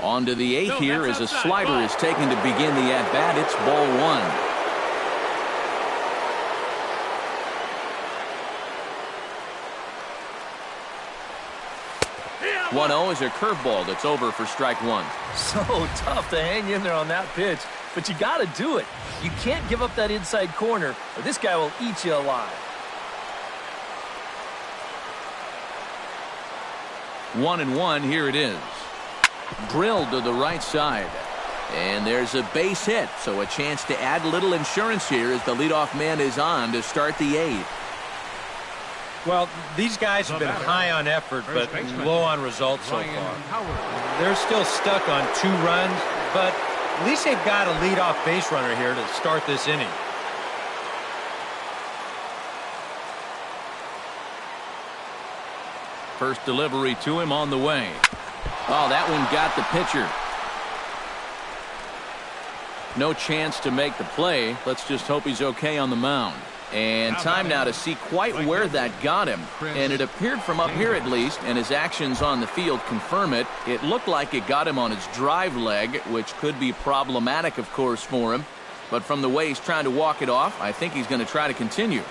On to the 8th here as a slider is taken to begin the at-bat. It's ball 1. 1-0 is a curveball that's over for strike 1. So tough to hang in there on that pitch, but you got to do it. You can't give up that inside corner, or this guy will eat you alive. 1-1, here it is. Drilled to the right side. And there's a base hit, so a chance to add a little insurance here as the leadoff man is on to start the 8th. Well, these guys have been high on effort, but low on results so far. They're still stuck on 2 runs, but at least they've got a leadoff base runner here to start this inning. First delivery to him on the way. Oh, that one got the pitcher. No chance to make the play. Let's just hope he's okay on the mound. And time now to see quite where that got him. And it appeared from up here at least, and his actions on the field confirm it. It looked like it got him on his drive leg, which could be problematic, of course, for him. But from the way he's trying to walk it off, I think he's going to try to continue.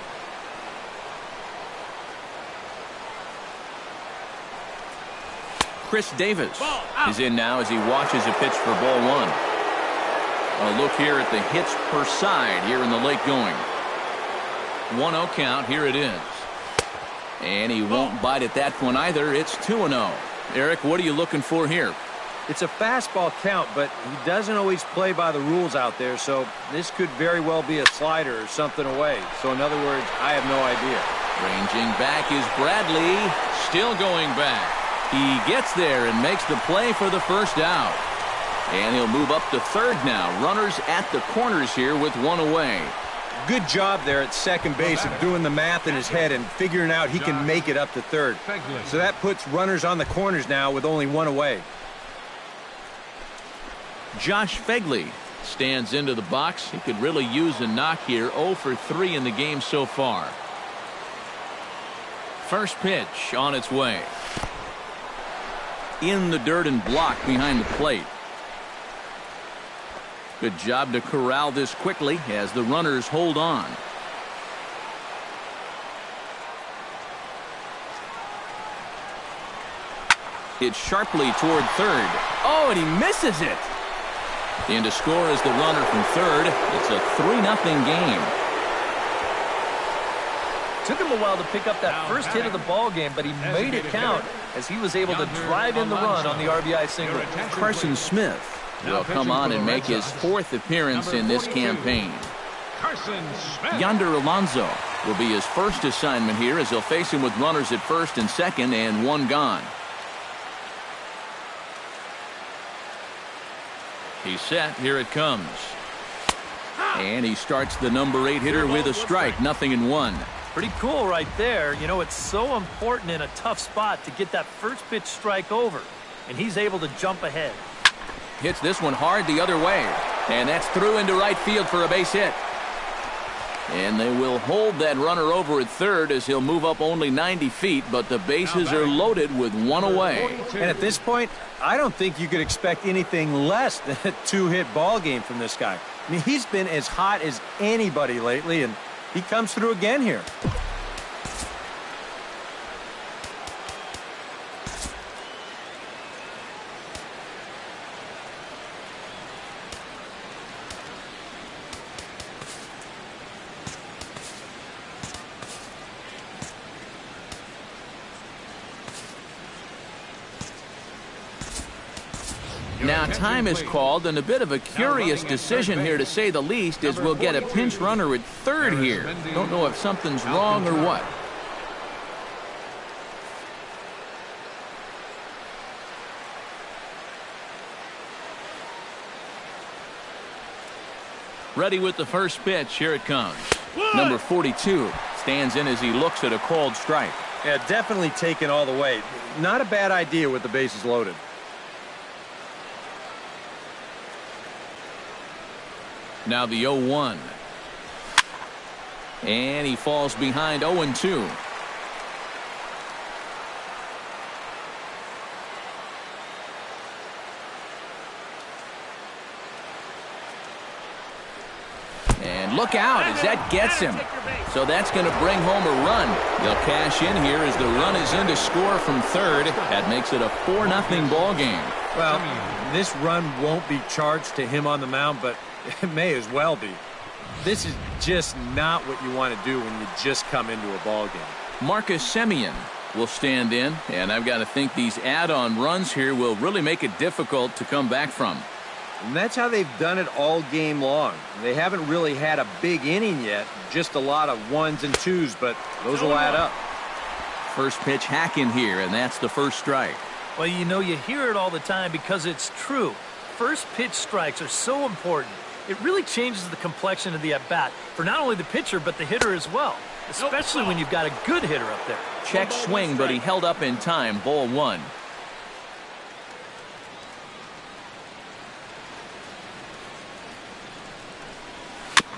Chris Davis is in now as he watches a pitch for ball 1. A look here at the hits per side here in the late going. 1-0 count. Here it is. And he won't bite at that one either. It's 2-0. Eric, what are you looking for here? It's a fastball count, but he doesn't always play by the rules out there, so this could very well be a slider or something away. So in other words, I have no idea. Ranging back is Bradley. Still going back. He gets there and makes the play for the first out. And he'll move up to third now. Runners at the corners here with 1 away. Good job there at second base of doing the math in his head and figuring out he can make it up to third. So that puts runners on the corners now with only 1 away. Josh Fegley stands into the box. He could really use a knock here. 0 for 3 in the game so far. First pitch on its way. In the dirt and blocked behind the plate. Good job to corral this quickly as the runners hold on. It's sharply toward third. Oh, and he misses it. In to score is the runner from third. It's a 3-0 game. Took him a while to pick up that first hit of the ball game, but he made it count as he was able to drive in the run on the RBI single. Carson Smith will come on and make his 4th appearance in this campaign. Yonder Alonso will be his first assignment here as he'll face him with runners at first and second and 1 gone. He's set. Here it comes. And he starts the number 8 hitter with a strike. 0-1. Pretty cool right there. You know, it's so important in a tough spot to get that first pitch strike over. And he's able to jump ahead. Hits this one hard the other way. And that's through into right field for a base hit. And they will hold that runner over at third as he'll move up only 90 feet, but the bases are loaded with 1 away. And at this point, I don't think you could expect anything less than a 2-hit ball game from this guy. I mean, he's been as hot as anybody lately, and he comes through again here. Now time is called, and a bit of a curious decision here to say the least, as we'll get a pinch runner at third here. Don't know if something's wrong or what. Ready with the first pitch. Here it comes. Number 42 stands in as he looks at a called strike. Yeah, definitely taken all the way. Not a bad idea with the bases loaded. Now the 0-1. And he falls behind 0-2. Look out as that gets him. So that's going to bring home a run. They'll cash in here as the run is in to score from third. That makes it a 4-0 ball game. Well, this run won't be charged to him on the mound, but it may as well be. This is just not what you want to do when you just come into a ball game. Marcus Semien will stand in, and I've got to think these add-on runs here will really make it difficult to come back from. And that's how they've done it all game long. They haven't really had a big inning yet, just a lot of 1s and 2s, but those will add up. First pitch hack in here, and that's the first strike. Well, you know, you hear it all the time because it's true. First pitch strikes are so important. It really changes the complexion of the at-bat for not only the pitcher but the hitter as well, especially when you've got a good hitter up there. Check swing, but he held up in time. Ball 1.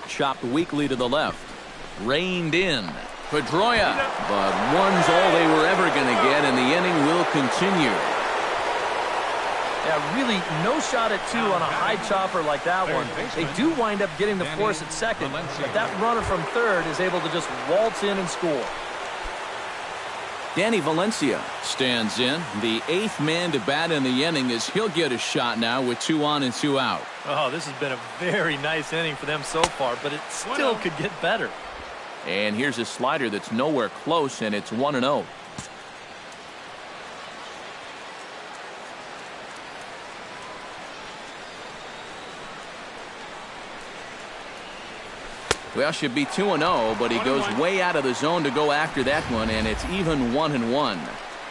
Chopped weakly to the left. Reined in. Pedroia. But one's all they were ever going to get, and the inning will continue. Yeah, really no shot at 2 on a high chopper like that one. They do wind up getting the force at second, but that runner from third is able to just waltz in and score. Danny Valencia stands in. The 8th man to bat in the inning as he'll get a shot now with 2 on and 2 out. Oh, this has been a very nice inning for them so far, but it still could get better. And here's a slider that's nowhere close, and it's 1-0. Well, should be 2-0, but he goes way out of the zone to go after that one, and it's even 1-1.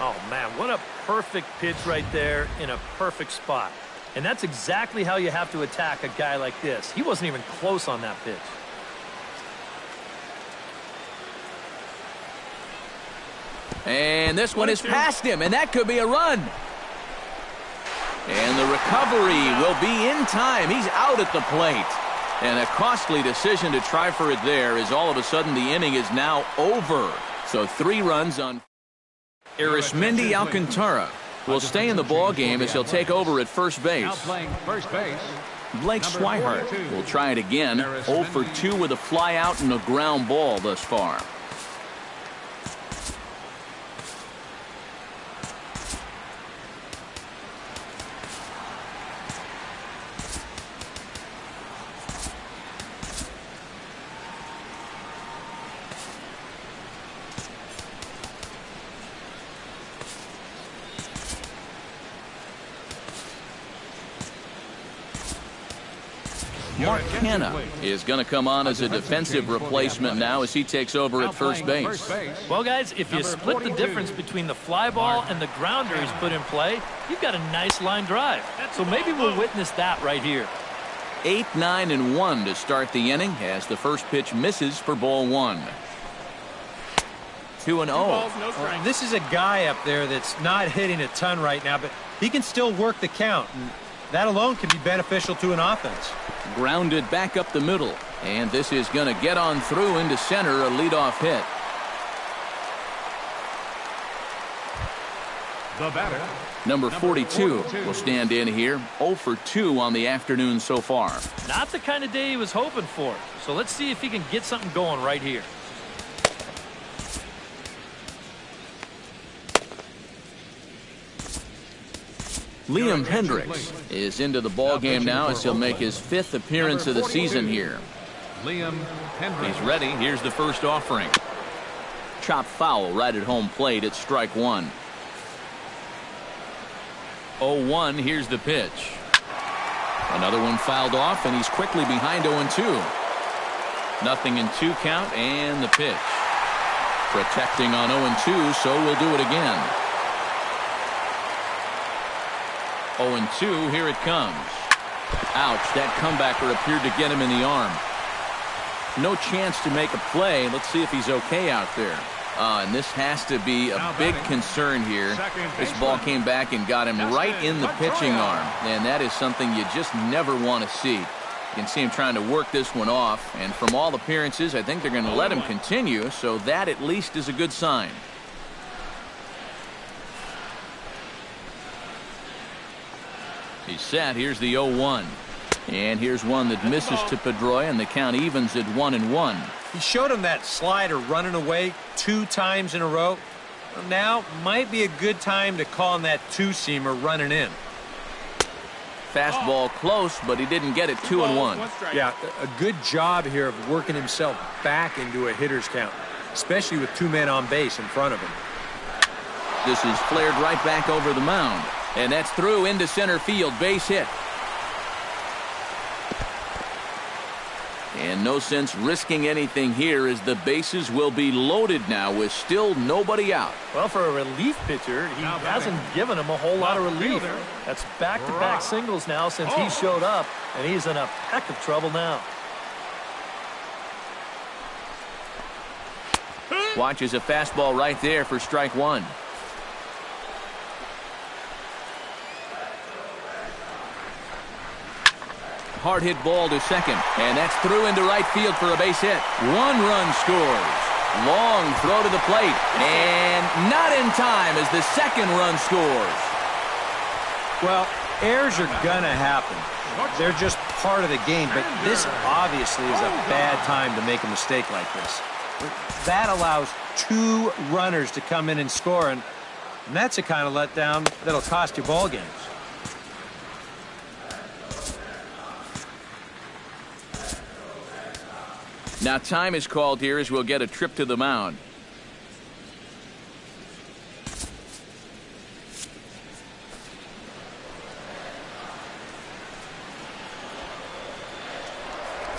Oh, man, what a perfect pitch right there in a perfect spot. And that's exactly how you have to attack a guy like this. He wasn't even close on that pitch. And this one is past him, and that could be a run. And the recovery will be in time. He's out at the plate. And a costly decision to try for it there as all of a sudden the inning is now over. So 3 runs on Arismendi Alcantara will stay in the ball game as he'll take over at first base. Blake Swihart will try it again. 0 for 2 with a fly out and a ground ball thus far. Mark Hanna is going to come on as a defensive replacement now as he takes over at first base. Well, guys, if you split the difference between the fly ball and the grounder he's put in play, you've got a nice line drive. So maybe we'll witness that right here. 8, 9, and 1 to start the inning as the first pitch misses for ball 1. 2-0. Well, this is a guy up there that's not hitting a ton right now, but he can still work the count. And that alone can be beneficial to an offense. Grounded back up the middle, and this is going to get on through into center, a leadoff hit. The batter, number 42 will stand in here. 0 for 2 on the afternoon so far. Not the kind of day he was hoping for. So let's see if he can get something going right here. Liam Hendricks is into the ball game now as he'll make his 5th appearance of the season here. Liam Hendricks. He's ready. Here's the first offering. Chop foul right at home plate. It's strike 1. 0-1. Here's the pitch. Another one fouled off, and he's quickly behind 0-2. Nothing in 2 count, and the pitch. Protecting on 0-2, so we'll do it again. 0-2, here it comes. Ouch, that comebacker appeared to get him in the arm. No chance to make a play. Let's see if he's okay out there. And this has to be a big concern here. This ball came back and got him right in the pitching arm. And that is something you just never want to see. You can see him trying to work this one off. And from all appearances, I think they're going to let him continue. So that at least is a good sign. He's set. Here's the 0-1. And here's one that misses to Pedroia, and the count evens at 1-1. He showed him that slider running away 2 times in a row. Well, now might be a good time to call him that two-seamer running in. Fastball close, but he didn't get it. 2-1. Yeah, a good job here of working himself back into a hitter's count, especially with 2 men on base in front of him. This is flared right back over the mound, and that's through into center field. Base hit. And no sense risking anything here, as the bases will be loaded now with still nobody out. Well, for a relief pitcher, he hasn't given him a whole lot of relief. That's back-to-back singles now since he showed up, and he's in a heck of trouble now. Watches a fastball right there for strike 1. Hard hit ball to second, and that's through into right field for a base hit. 1 run scores. Long throw to the plate, and not in time as the second run scores. Well, errors are gonna happen. They're just part of the game, but this obviously is a bad time to make a mistake like this. That allows 2 runners to come in and score, and that's the kind of letdown that'll cost you ball games. Now time is called here as we'll get a trip to the mound.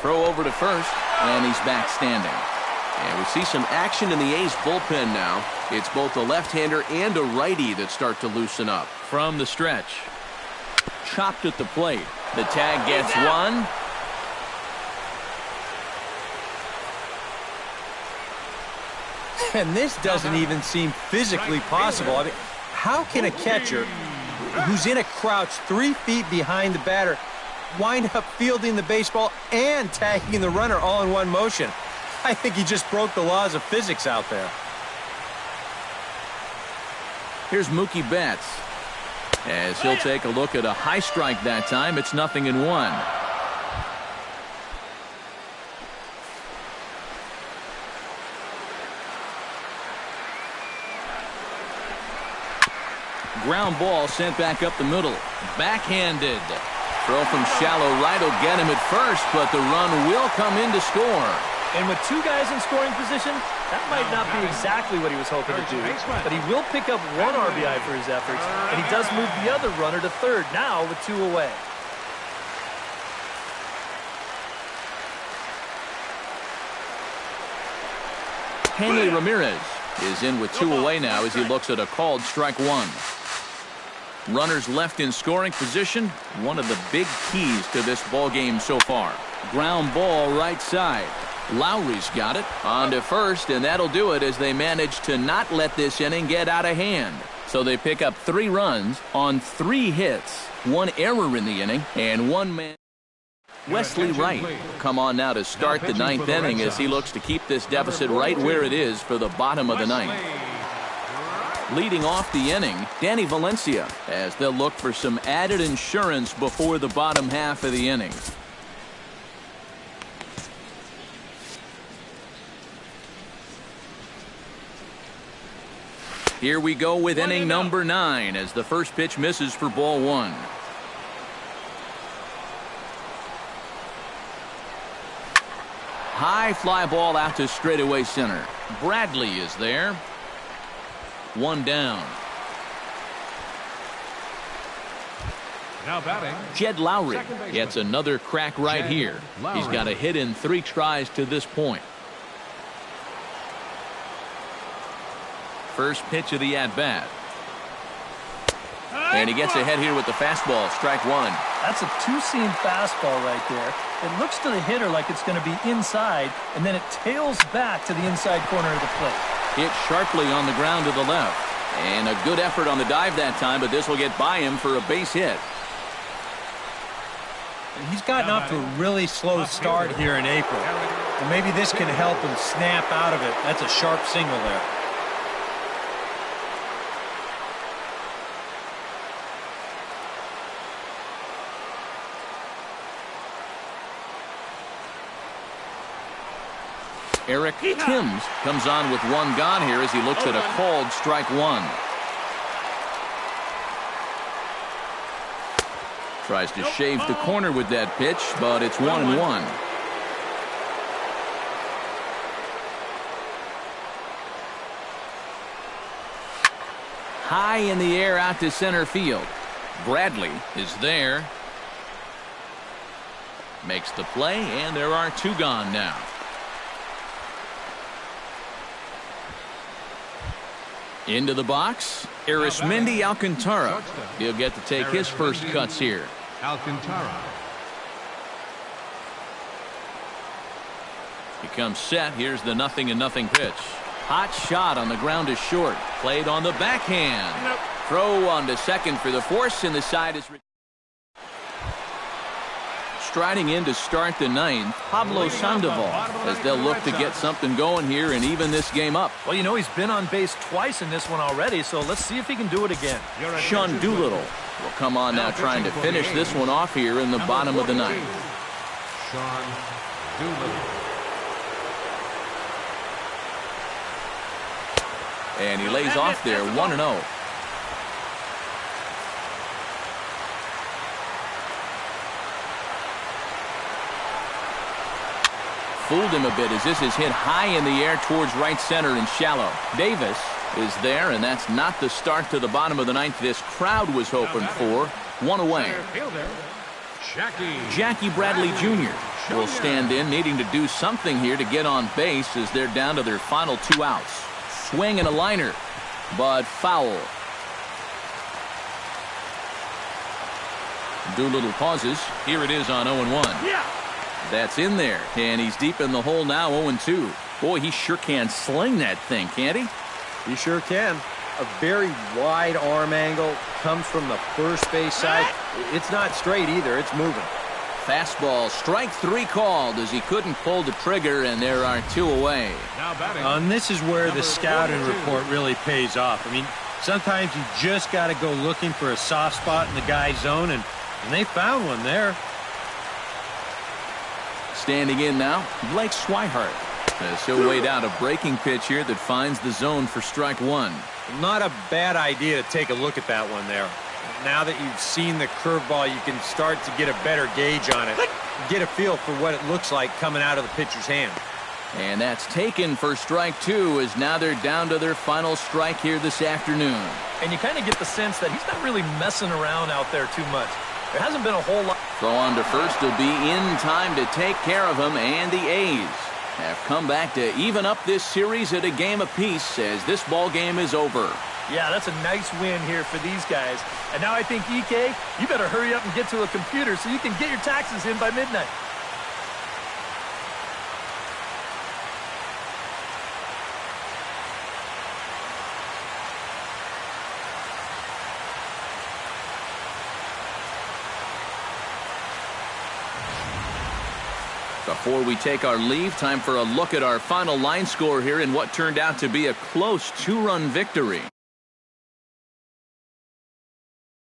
Throw over to first, and he's back standing. And we see some action in the A's bullpen now. It's both a left-hander and a righty that start to loosen up. From the stretch. Chopped at the plate. The tag gets one. And this doesn't even seem physically possible. I mean, how can a catcher who's in a crouch 3 feet behind the batter wind up fielding the baseball and tagging the runner all in one motion? I think he just broke the laws of physics out there. Here's Mookie Betts. As he'll take a look at a high strike that time, it's 0-1. Ground ball sent back up the middle. Backhanded. Throw from shallow right will get him at first, but the run will come in to score. And with 2 guys in scoring position, that might not be exactly what he was hoping to do. But he will pick up 1 RBI for his efforts, and he does move the other runner to third now with 2 away. Hanley Ramirez is in with 2 away now as he looks at a called strike 1. Runners left in scoring position, one of the big keys to this ball game so far. Ground ball right side. Lowry's got it on to first, and that'll do it as they manage to not let this inning get out of hand. So they pick up 3 runs on 3 hits, 1 error in the inning, and 1 man. Wesley Wright will come on now to start the 9th inning as he looks to keep this deficit right where it is for the bottom of the 9th. Leading off the inning, Danny Valencia, as they'll look for some added insurance before the bottom half of the inning. Here we go with inning number 9 as the first pitch misses for ball 1. High fly ball out to straightaway center. Bradley is there. 1 down. Now batting, Jed Lowry gets another crack right here. He's got a hit in 3 tries to this point. First pitch of the at-bat. And he gets ahead here with the fastball. Strike 1. That's a 2-seam fastball right there. It looks to the hitter like it's going to be inside, and then it tails back to the inside corner of the plate. Hit sharply on the ground to the left. And a good effort on the dive that time, but this will get by him for a base hit. He's gotten off to a really slow start here in April. And maybe this can help him snap out of it. That's a sharp single there. Eric Timms comes on with one gone here as he looks at a called strike one. Tries to shave the corner with that pitch, but it's 1-1. High in the air out to center field. Bradley is there. Makes the play, and there are two gone now. Into the box, Arismendi Alcantara. He'll get to take his first cuts here. Alcantara. He comes set. Here's the 0-0 pitch. Hot shot on the ground is short. Played on the backhand. Throw on to second for the force, and the side is... Striding in to start the ninth, Pablo Sandoval, as they'll look to get something going here and even this game up. Well, you know, he's been on base twice in this one already, so let's see if he can do it again. Sean Doolittle will come on now trying to finish this one off here in the bottom of the ninth. Sean Doolittle. And he lays off there 1-0. Fooled him a bit as this is hit high in the air towards right center and shallow. Davis is there, and that's not the start to the bottom of the ninth this crowd was hoping for. One away. Jackie Bradley Jr. will stand in, needing to do something here to get on base as they're down to their final two outs. Swing and a liner, but foul. Doolittle pauses. Here it is on 0-1. Yeah. That's in there, and he's deep in the hole now, 0-2. Boy, he sure can sling that thing, can't he? He sure can. A very wide arm angle, comes from the first base side. It's not straight either, it's moving. Fastball, strike three called as he couldn't pull the trigger, and there are two away. And this is where the scouting report really pays off. I mean, sometimes you just got to go looking for a soft spot in the guy's zone, and they found one there. Standing in now, Blake Swihart. As he'll wait out a breaking pitch here that finds the zone for strike one. Not a bad idea to take a look at that one there. Now that you've seen the curveball, you can start to get a better gauge on it. Get a feel for what it looks like coming out of the pitcher's hand. And that's taken for strike two, as now they're down to their final strike here this afternoon. And you kind of get the sense that he's not really messing around out there too much. There hasn't been a whole lot. Throw on to first will be in time to take care of him, and the A's have come back to even up this series at a game apiece as this ball game is over. Yeah, that's a nice win here for these guys. And now I think, EK, you better hurry up and get to a computer so you can get your taxes in by midnight. Before we take our leave, time for a look at our final line score here in what turned out to be a close two-run victory.